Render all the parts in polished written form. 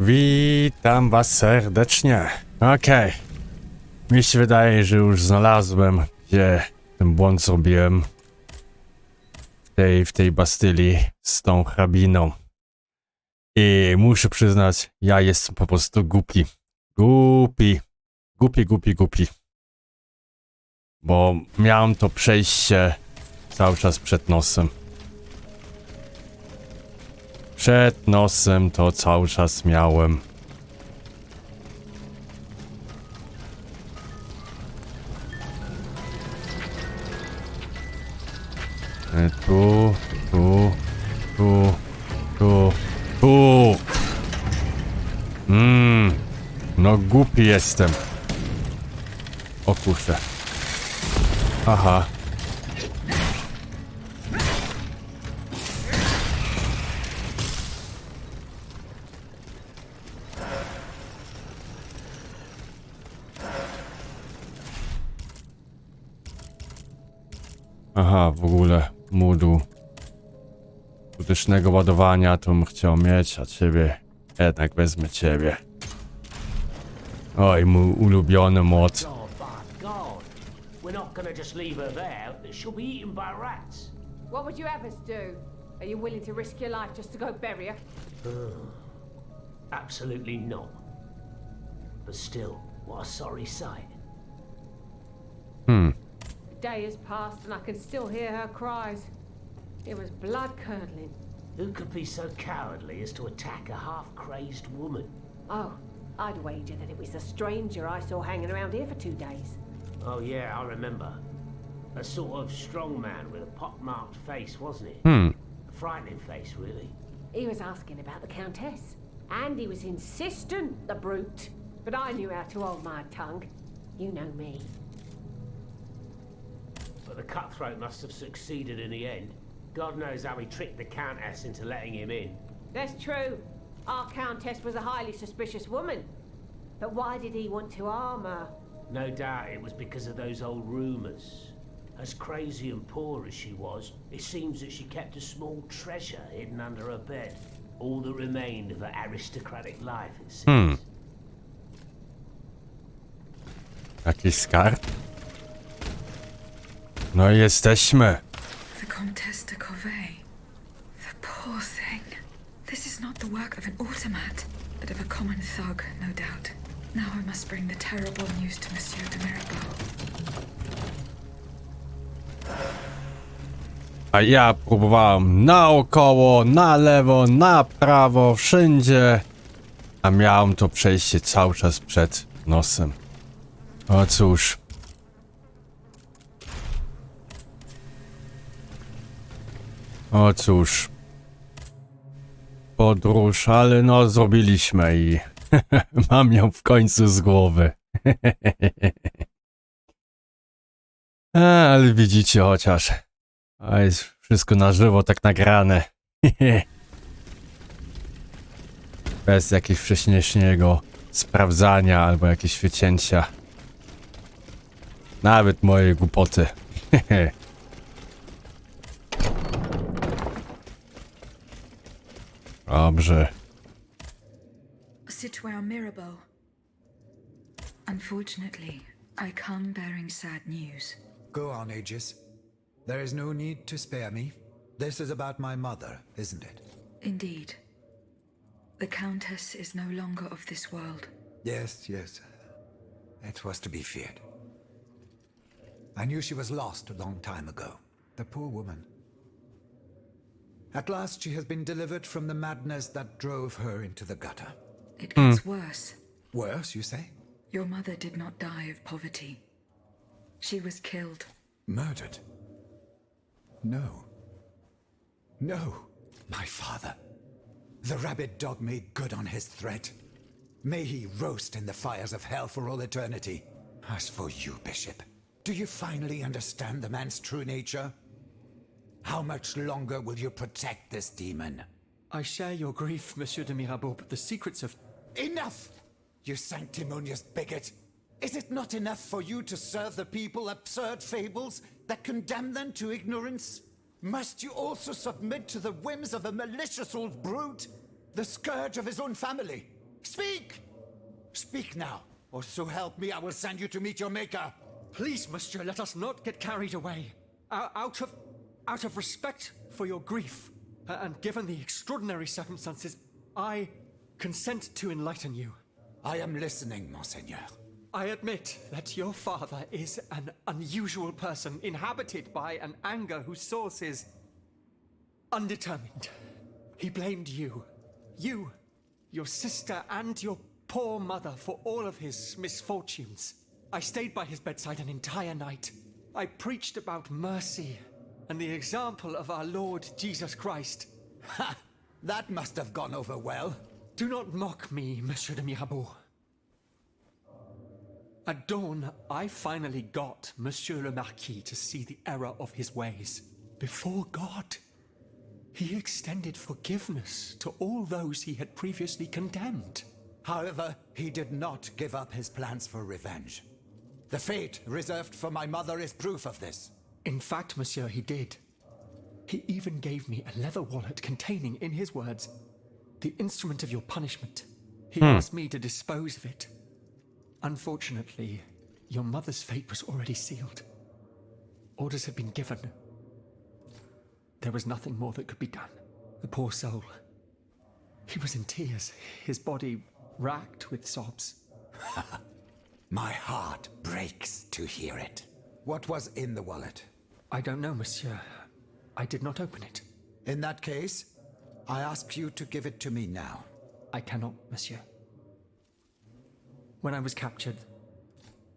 Witam was serdecznie. Okej. Mi się wydaje, że już znalazłem, gdzie ten błąd zrobiłem. W tej Bastylii z tą hrabiną. I muszę przyznać, ja jestem po prostu głupi. Głupi. Bo miałem to przejście cały czas przed nosem. Przed nosem to cały czas miałem. Tu. No głupi jestem. O kurczę. Aha. Aha, w ogóle modu skutecznego ładowania to bym chciał mieć, a ciebie jednak wezmę ciebie. Oj, mój ulubiony mod. What would you have us do? Are you willing to risk your life just to go bury her? Absolutely not. But still, what a sorry sight. A day has passed and I can still hear her cries. It was blood-curdling. Who could be so cowardly as to attack a half-crazed woman? Oh, I'd wager that it was the stranger I saw hanging around here for 2 days. Oh yeah, I remember. A sort of strong man with a pock-marked face, wasn't it? A frightening face, really. He was asking about the Countess. And he was insistent, the brute. But I knew how to hold my tongue. You know me. But the cutthroat must have succeeded in the end. God knows how he tricked the Countess into letting him in. That's true. Our Countess was a highly suspicious woman. But why did he want to harm her? No doubt it was because of those old rumours. As crazy and poor as she was, it seems that she kept a small treasure hidden under her bed. All that remained of her aristocratic life, it seems. Jakiś skarb? No i jesteśmy. The Comtesse de Covent. The poor thing. This is not the work of an automat, but of a common thug, no doubt. Now I must bring the terrible news to Monsieur de Mirabeau. A ja próbowałem naokoło, na lewo, na prawo, wszędzie. A miałem to przejście cały czas przed nosem. O cóż. O cóż. Podróż, ale no zrobiliśmy i mam ją w końcu z głowy. Ale widzicie chociaż. A jest wszystko na żywo tak nagrane. Bez jakiegoś wcześniejszego sprawdzania albo jakieś wycięcia. Nawet moje głupoty. Dobrze. Citoyen Mirabeau. Unfortunately, I come bearing sad news. Go on, Aegis. There is no need to spare me. This is about my mother, isn't it? Indeed. The Countess is no longer of this world. Yes. It was to be feared. I knew she was lost a long time ago. The poor woman. At last she has been delivered from the madness that drove her into the gutter. It gets worse. Worse, you say? Your mother did not die of poverty. She was killed. Murdered? No. My father. The rabid dog made good on his threat. May he roast in the fires of hell for all eternity. As for you, Bishop, do you finally understand the man's true nature? How much longer will you protect this demon? I share your grief, Monsieur de Mirabeau, but the secrets of... Enough! You sanctimonious bigot! Is it not enough for you to serve the people absurd fables that condemn them to ignorance? Must you also submit to the whims of a malicious old brute? The scourge of his own family? Speak! Speak now, or so help me, I will send you to meet your maker. Please, monsieur, let us not get carried away. Out of respect for your grief, and given the extraordinary circumstances, I consent to enlighten you. I am listening, Monseigneur. I admit that your father is an unusual person, inhabited by an anger whose source is undetermined. He blamed you, your sister, and your poor mother for all of his misfortunes. I stayed by his bedside an entire night. I preached about mercy and the example of our Lord Jesus Christ. Ha! That must have gone over well. Do not mock me, Monsieur de Mirabeau. At dawn, I finally got Monsieur le Marquis to see the error of his ways. Before God, he extended forgiveness to all those he had previously condemned. However, he did not give up his plans for revenge. The fate reserved for my mother is proof of this. In fact, monsieur, he did. He even gave me a leather wallet containing, in his words, the instrument of your punishment. He asked me to dispose of it. Unfortunately, your mother's fate was already sealed. Orders had been given. There was nothing more that could be done. The poor soul. He was in tears, his body racked with sobs. My heart breaks to hear it. What was in the wallet? I don't know, monsieur. I did not open it. In that case, I ask you to give it to me now. I cannot, monsieur. When I was captured,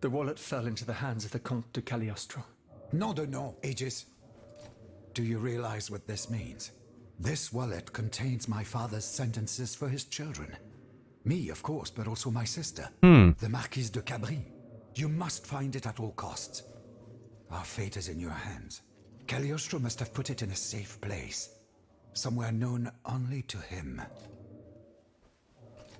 the wallet fell into the hands of the Comte de Cagliostro. Nom de nom, Aegis. Do you realize what this means? This wallet contains my father's sentences for his children. Me, of course, but also my sister, the Marquise de Cabri. You must find it at all costs. Our fate is in your hands. Cagliostro must have put it in a safe place, somewhere known only to him.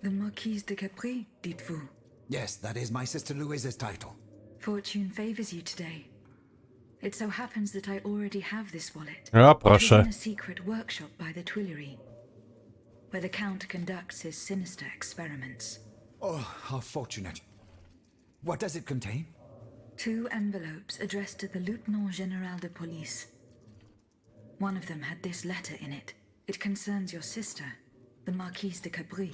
The Marquise de Capri, dites-vous? Yes, that is my sister Louise's title. Fortune favors you today. It so happens that I already have this wallet. Ja, It was proszę. in a secret workshop by the Tuileries, where the Count conducts his sinister experiments. Oh, how fortunate. What does it contain? 2 envelopes addressed to the Lieutenant General de Police. One of them had this letter in it. It concerns your sister, the Marquise de Capri.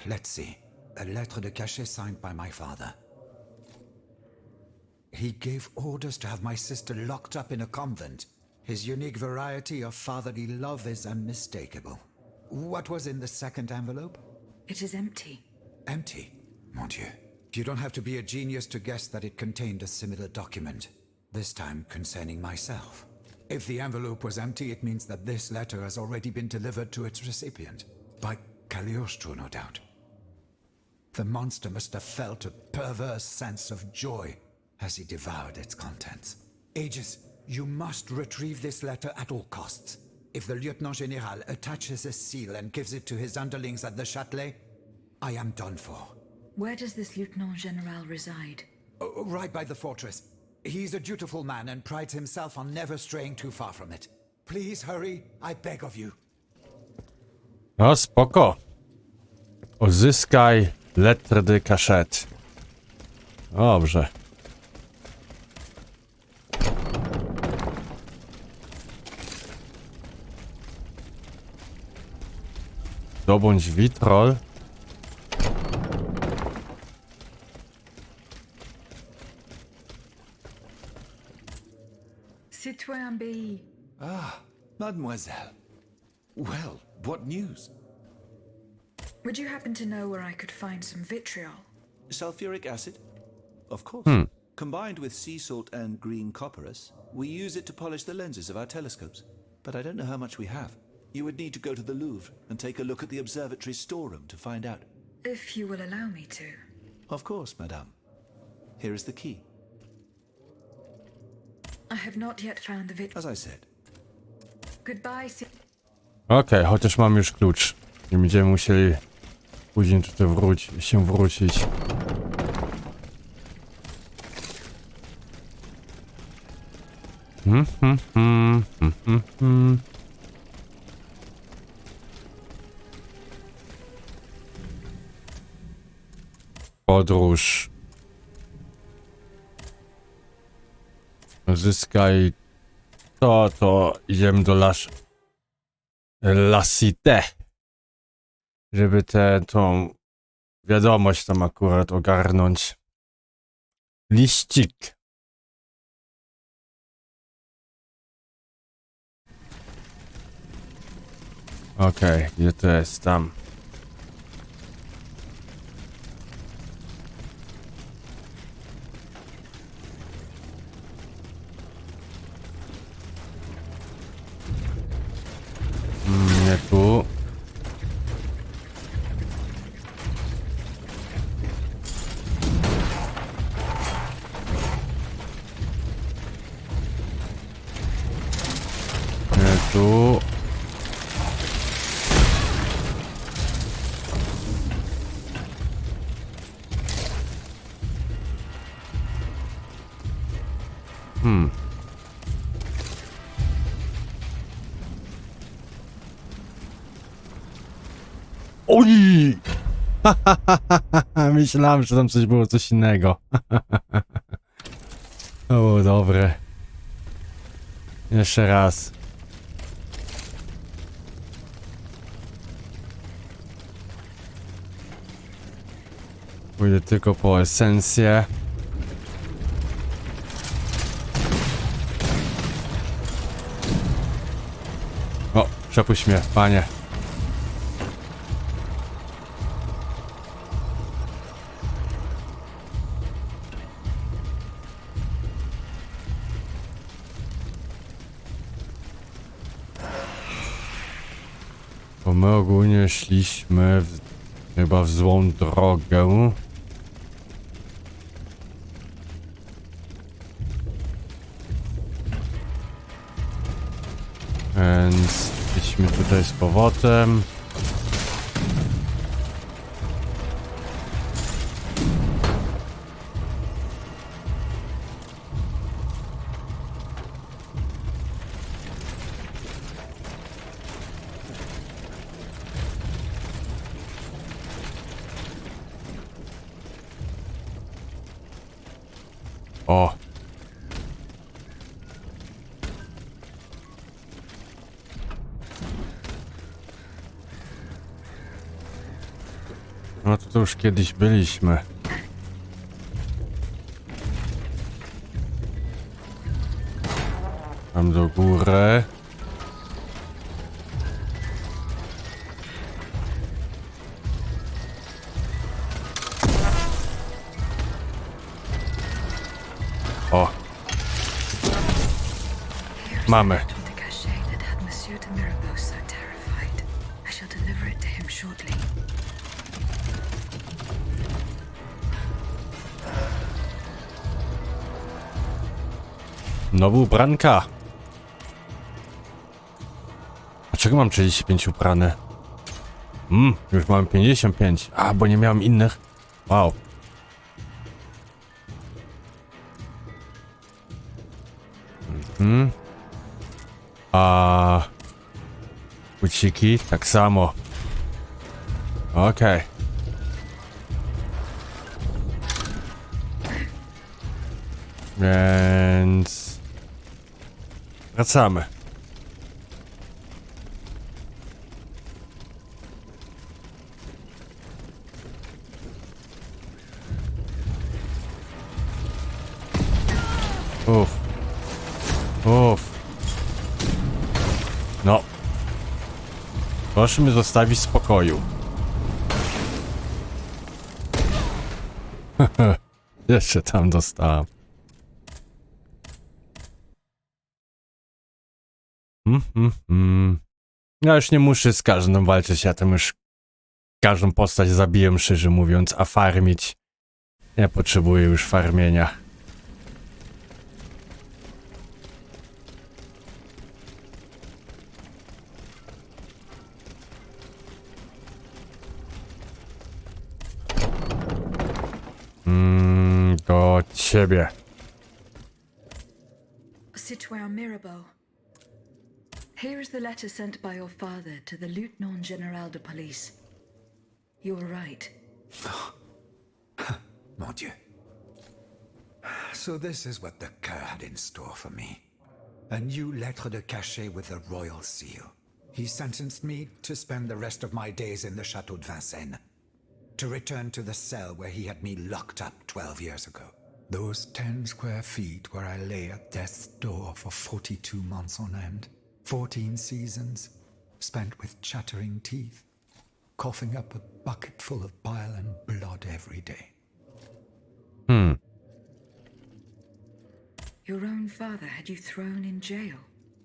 Let's see. A lettre de cachet signed by my father. He gave orders to have my sister locked up in a convent. His unique variety of fatherly love is unmistakable. What was in the second envelope? It is empty. Empty? Mon Dieu. You don't have to be a genius to guess that it contained a similar document, this time concerning myself. If the envelope was empty, it means that this letter has already been delivered to its recipient. By Cagliostro, no doubt. The monster must have felt a perverse sense of joy as he devoured its contents. Aegis, you must retrieve this letter at all costs. If the Lieutenant General attaches a seal and gives it to his underlings at the Châtelet, I am done for. Where does this Lieutenant General reside? Oh, right by the fortress. He's a dutiful man and prides himself on never straying too far from it. Please hurry, I beg of you. No, spoko. Odzyskaj lettre de cachet. Dobrze. Zdobądź witrol. Citoyen Bay. Ah, mademoiselle. Well, what news? Would you happen to know where I could find some vitriol? Sulfuric acid? Of course. Combined with sea salt and green copperas, we use it to polish the lenses of our telescopes. But I don't know how much we have. You would need to go to the Louvre and take a look at the observatory's storeroom to find out. If you will allow me to. Of course, madame. Here is the key. I have not yet found the As I said. Goodbye, Okej, chociaż mam już klucz. Nie będziemy musieli później tutaj wrócić. Podróż. Zyskaj to idziemy do La Cité, żeby tą wiadomość tam akurat ogarnąć. Liścik. Okej, gdzie to jest? Tam. Nie tu. Nie tu. Oj! Myślałem, że tam coś było, coś innego. To było dobre. Jeszcze raz. Pójdę tylko po esencję. O, przepuść mnie, panie. Bo my ogólnie szliśmy chyba w złą drogę. Więc idźmy tutaj z powrotem. O! No to już kiedyś byliśmy. Tam do góry. O! Mamy. Nowy ubranka. Dlaczego mam 35 ubrane? Już mam 55. A, bo nie miałem innych. Wow. A buciki tak samo. Okej. Więc wracamy. Uff. Uff. No. Proszę mnie zostawić w spokoju. Jeszcze tam dostałem. Ja już nie muszę z każdą walczyć, ja tam już każdą postać zabiję, szczerze mówiąc, a farmić nie potrzebuję już farmienia. Do ciebie. Citoyen Mirabeau. Here is the letter sent by your father to the Lieutenant General de Police. You were right. Mon Dieu. So this is what the cur had in store for me. A new lettre de cachet with a royal seal. He sentenced me to spend the rest of my days in the Chateau de Vincennes, to return to the cell where he had me locked up 12 years ago. Those 10 square feet where I lay at death's door for 42 months on end. 14 seasons, spent with chattering teeth, coughing up a bucket full of bile and blood every day. Your own father had you thrown in jail.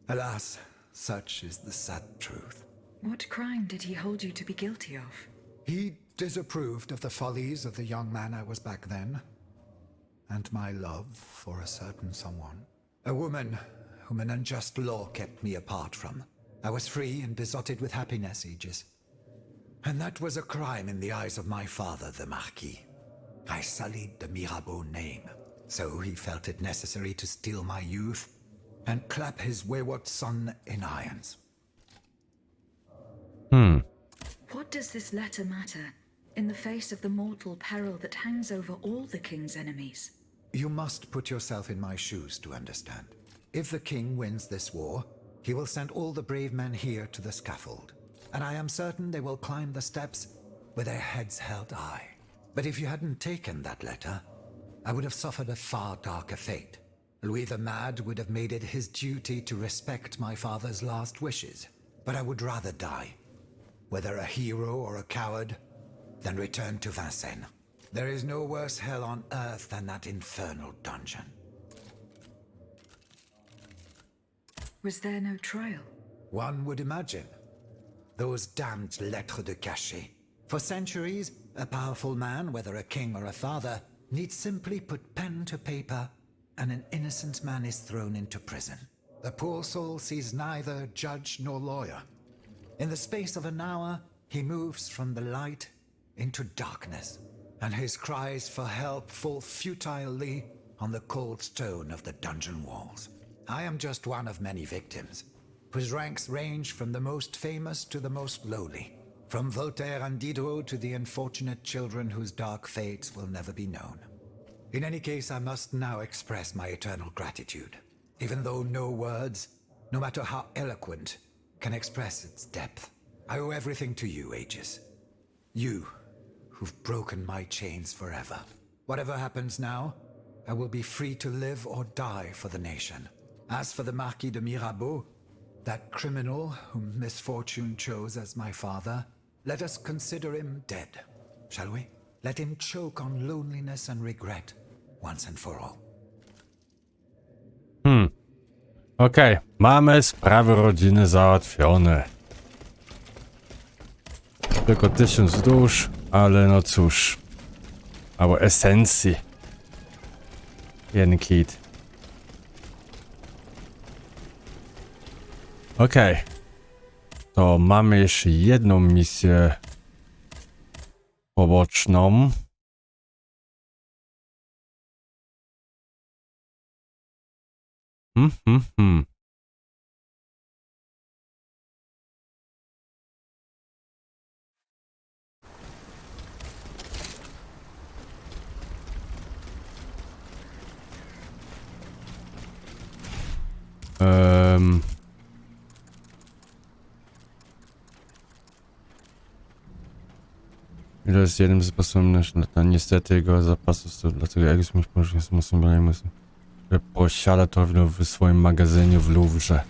Alas, such is the sad truth. What crime did he hold you to be guilty of? He disapproved of the follies of the young man I was back then, and my love for a certain someone. A woman whom an unjust law kept me apart from. I was free and besotted with happiness, Aegis. And that was a crime in the eyes of my father, the Marquis. I sullied the Mirabeau name, so he felt it necessary to steal my youth and clap his wayward son in irons. What does this letter matter in the face of the mortal peril that hangs over all the king's enemies? You must put yourself in my shoes to understand. If the king wins this war, he will send all the brave men here to the scaffold, and I am certain they will climb the steps with their heads held high. But if you hadn't taken that letter, I would have suffered a far darker fate. Louis the Mad would have made it his duty to respect my father's last wishes, but I would rather die, whether a hero or a coward, than return to Vincennes. There is no worse hell on earth than that infernal dungeon. Was there no trial? One would imagine. Those damned lettres de cachet. For centuries, a powerful man, whether a king or a father, needs simply put pen to paper, and an innocent man is thrown into prison. The poor soul sees neither judge nor lawyer. In the space of an hour, he moves from the light into darkness, and his cries for help fall futilely on the cold stone of the dungeon walls. I am just one of many victims, whose ranks range from the most famous to the most lowly, from Voltaire and Diderot to the unfortunate children whose dark fates will never be known. In any case, I must now express my eternal gratitude, even though no words, no matter how eloquent, can express its depth. I owe everything to you, Aegis. You, who've broken my chains forever. Whatever happens now, I will be free to live or die for the nation. As for the Marquis de Mirabeau, that criminal whom misfortune chose as my father, let us consider him dead, shall we? Let him choke on loneliness and regret, once and for all. Okej, mamy sprawy rodziny załatwione. Tylko 1000 dusz, ale no cóż. Albo esencji. Jeden kit. Okej. To mamy jeszcze jedną misję poboczną. To jest jednym z sposobów na niestety jego zapasów, dlatego Aegis musi położyć z mocnym brakiem, że posiada to w swoim magazynie w Louvre.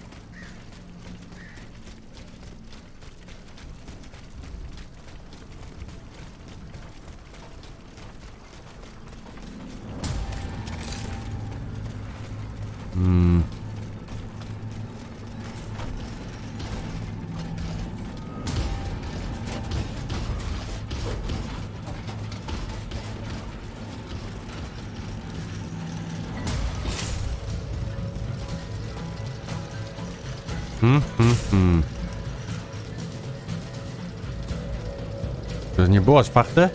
To nie było otwarte?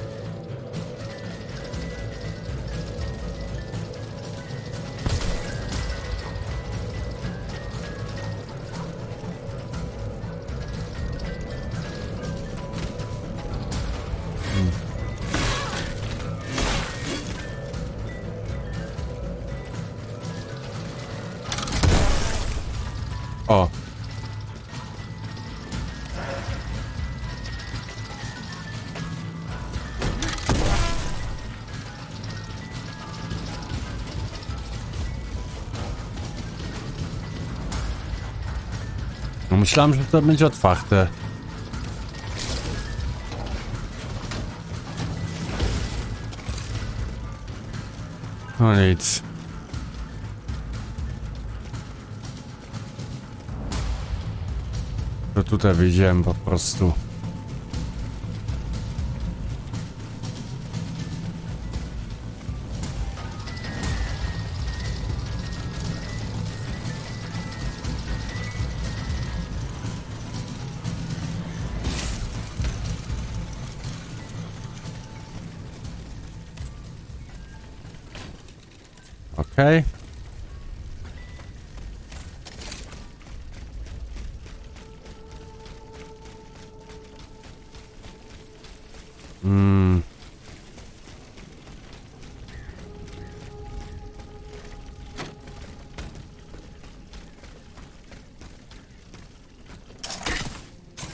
O. No myślałem, że to będzie otwarte. No nic. To tutaj wyjdziemy po prostu. Okej.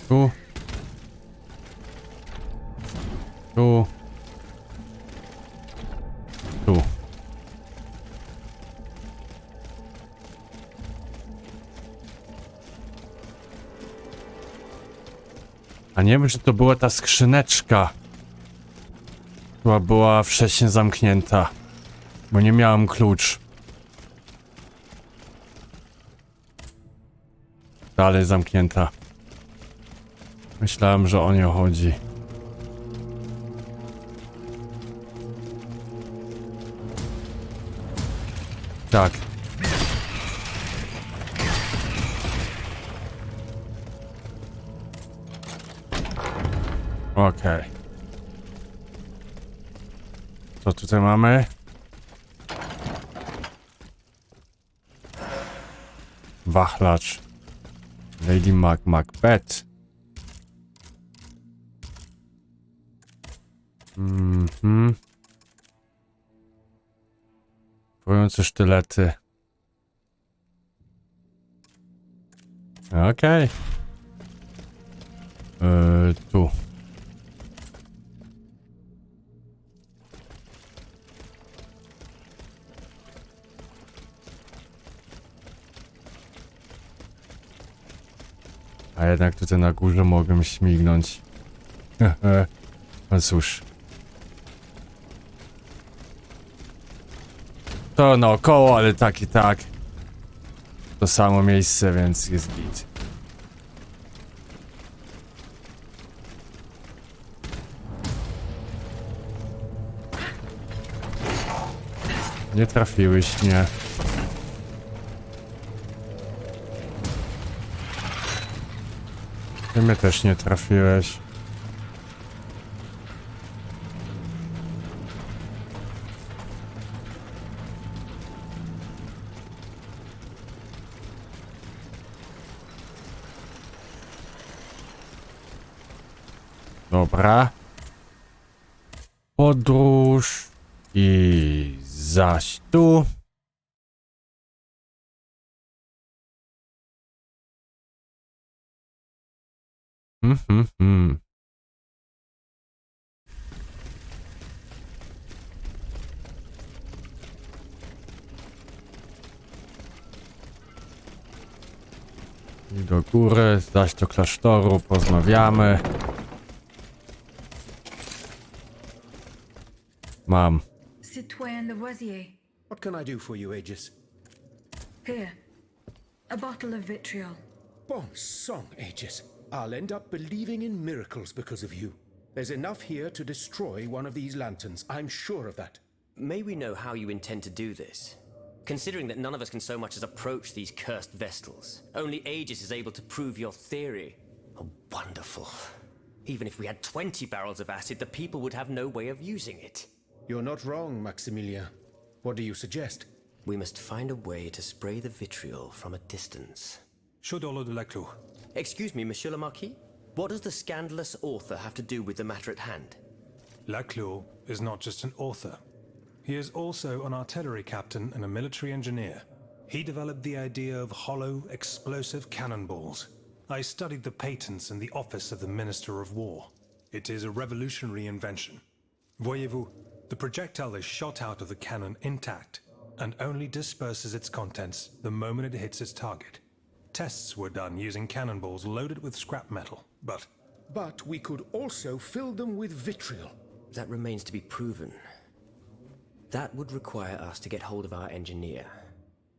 Tu. Tu. Tu. A nie wiem, czy to była ta skrzyneczka, która była wcześniej zamknięta, bo nie miałem klucz. Dalej zamknięta. Myślałem, że o nią chodzi. Tak. Okej. Co tutaj mamy? Wachlacz. Lady Macbeth. Pływające sztylety. Okej. Tu. A jednak tutaj na górze mogę śmignąć. No cóż. To naokoło, ale tak i tak. To samo miejsce, więc jest git. Nie trafiłeś, nie. Ty mnie też nie trafiłeś. Dobra. Podróż i zaś tu. I do góry, zaś do klasztoru, porozmawiamy. Mam. Citoyen Lavoisier, What can I do for you, Aegis? here. A bottle of vitriol. Bon sang, Aegis. I'll end up believing in miracles because of you. There's enough here to destroy one of these lanterns. I'm sure of that. May we know how you intend to do this? Considering that none of us can so much as approach these cursed Vestals. Only Aegis is able to prove your theory. Oh, wonderful. Even if we had 20 barrels of acid, the people would have no way of using it. You're not wrong, Maximilien. What do you suggest? We must find a way to spray the vitriol from a distance. Chaudolo de la Clos. Excuse me, Monsieur le Marquis? What does the scandalous author have to do with the matter at hand? Laclos is not just an author. He is also an artillery captain and a military engineer. He developed the idea of hollow, explosive cannonballs. I studied the patents in the office of the Minister of War. It is a revolutionary invention. Voyez-vous, the projectile is shot out of the cannon intact and only disperses its contents the moment it hits its target. Tests were done using cannonballs loaded with scrap metal, but But we could also fill them with vitriol. That remains to be proven. That would require us to get hold of our engineer.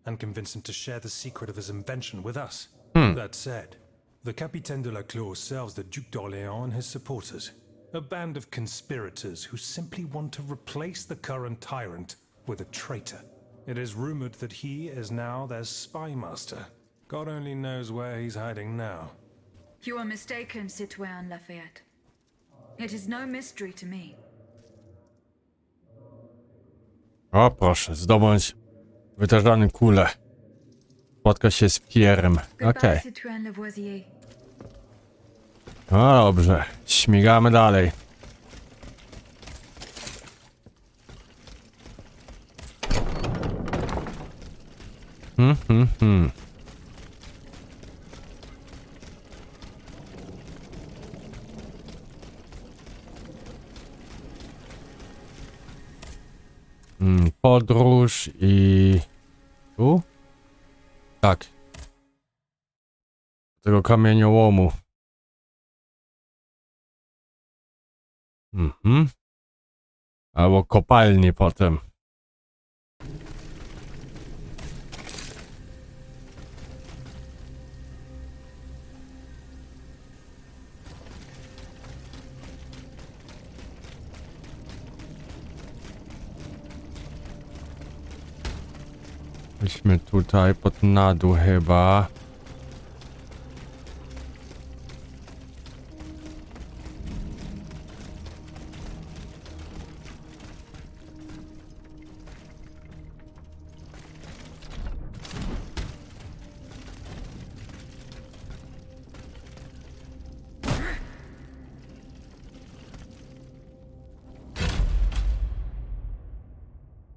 and convince him to share the secret of his invention with us. That said, the Capitaine de la Clos serves the Duc d'Orléans and his supporters, a band of conspirators who simply want to replace the current tyrant with a traitor. It is rumored that he is now their spy master. God only knows where he's hiding now. You are mistaken, Citoyen Lafayette. It is no mystery to me. O proszę, zdobądź wytarzane kule. Spotka się z Pierrem. Okej. Citoyen Lavoisier. No dobrze, śmigamy dalej. Podróż i... Tu? Tak. Tego kamieniołomu. Albo kopalni potem. Myśmy tutaj pod na dół chyba.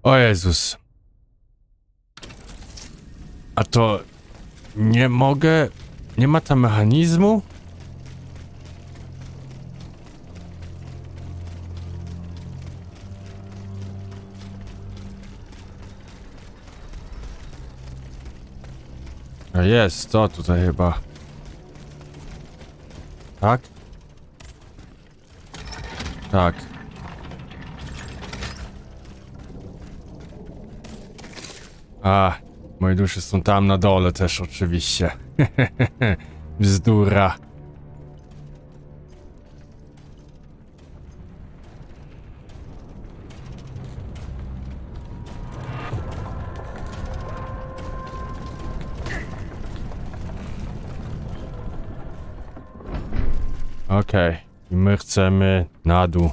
O Jezus. A to nie mogę... Nie ma tam mechanizmu? A jest, to tutaj chyba. Tak? Tak. A, moje dusze są tam na dole też oczywiście. Bzdura. Okej, i my chcemy na dół.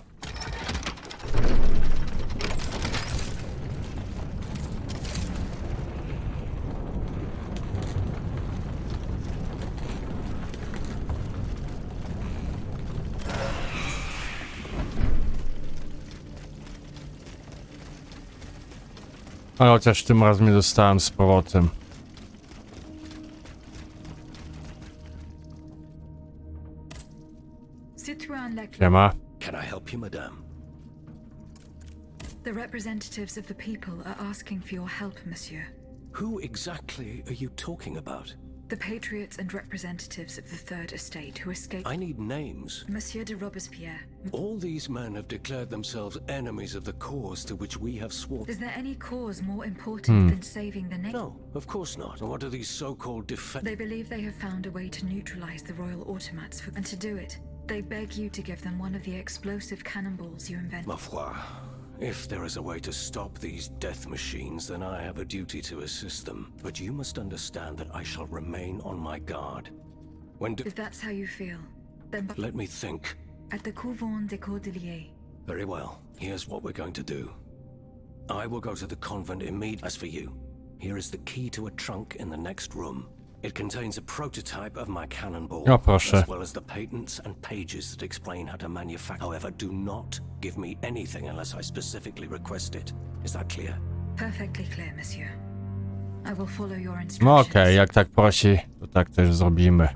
Ale chociaż tym razem nie dostałem z powrotem. Citoyen Leclerc. Siema. Can I help you, madame? The representatives of the people are asking for your help, monsieur. Who exactly are you talking about? The patriots and representatives of the Third Estate who escaped... I need names. Monsieur de Robespierre. All these men have declared themselves enemies of the cause to which we have sworn. Is there any cause more important than saving the nation? No, of course not. And what are these so-called They believe they have found a way to neutralize the royal automats, and to do it, they beg you to give them one of the explosive cannonballs you invented. Ma foi. If there is a way to stop these death machines, then I have a duty to assist them. But you must understand that I shall remain on my guard. If that's how you feel, then... Let me think. At the Couvent des Cordeliers. Very well. Here's what we're going to do. I will go to the convent immediately. As for you, here is the key to a trunk in the next room. It contains a prototype of my cannonball, O, proszę. as well as the patents and pages that explain how to manufacture. However, do not give me anything unless I specifically request it. Is that clear? Perfectly clear, monsieur. I will follow your No instructions. okej, jak tak prosi, to tak też zrobimy.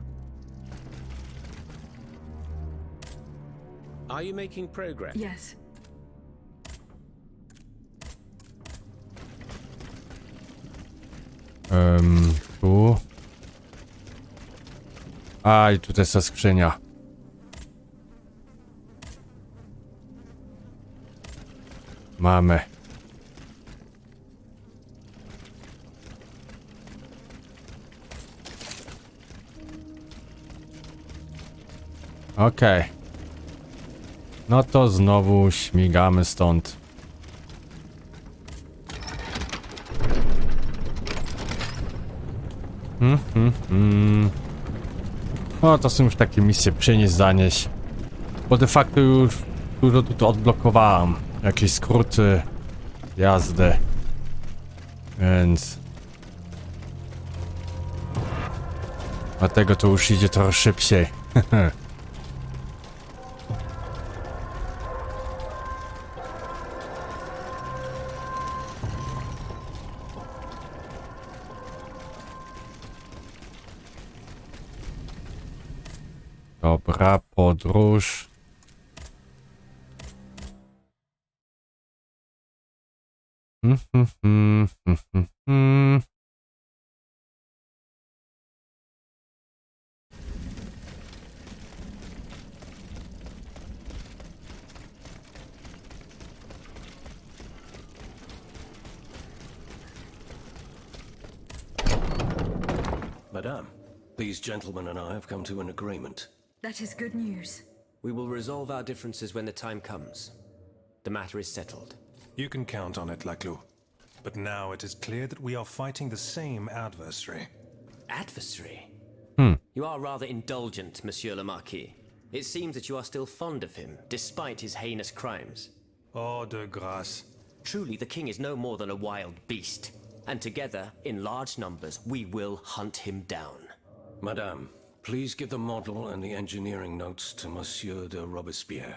Are you making progress? Yes. Tu. A, i tutaj jest ta skrzynia. Mamy. Okej. No to znowu śmigamy stąd. No to są już takie misje przynieść, zanieść. Bo de facto już dużo tu odblokowałem. Jakieś skróty jazdy. Więc... dlatego to już idzie trochę szybciej. Dobra, podróż. Madame, these gentlemen and I have come to an agreement. That is good news. We will resolve our differences when the time comes. The matter is settled. You can count on it, Laclos. But now it is clear that we are fighting the same adversary. Adversary? You are rather indulgent, Monsieur le Marquis. It seems that you are still fond of him, despite his heinous crimes. Oh, de grâce. Truly, the king is no more than a wild beast. And together, in large numbers, we will hunt him down. Madame, please give the model and the engineering notes to Monsieur de Robespierre.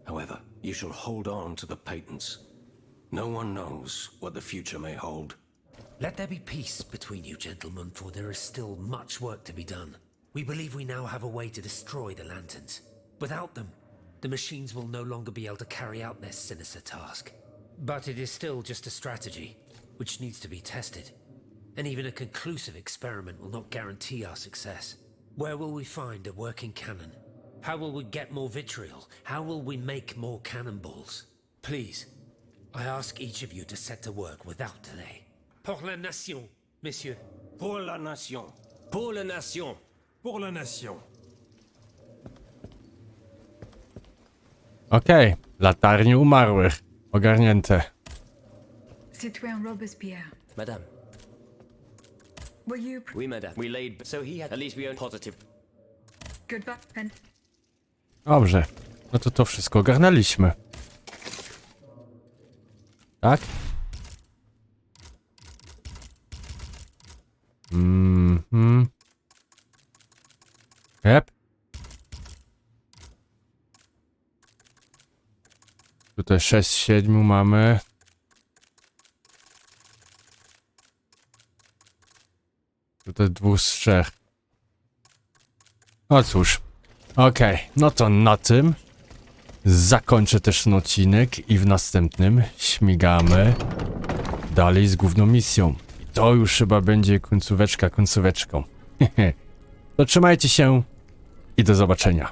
However, you shall hold on to the patents. No one knows what the future may hold. Let there be peace between you gentlemen, for there is still much work to be done. We believe we now have a way to destroy the lanterns. Without them, the machines will no longer be able to carry out their sinister task. But it is still just a strategy, which needs to be tested. And even a conclusive experiment will not guarantee our success. Where will we find a working cannon? How will we get more vitriol? How will we make more cannonballs? Please, I ask each of you to set to work without delay. Pour la nation, messieurs. Pour la nation. Pour la nation! Pour la nation. Okej, Latarnie Umarłych. Ogarnięte. Citoyen Robespierre, Madame. were you Oui, madame. We laid... So he had... At least we own positive... goodbye and Dobrze. No to wszystko ogarnęliśmy. Tak? Yep. Tutaj 6 z 7 mamy. Tutaj 2 z 3. No cóż. Okej, no to na tym zakończę też ten odcinek i w następnym śmigamy dalej z główną misją. I to już chyba będzie końcóweczka końcóweczką. To trzymajcie się i do zobaczenia.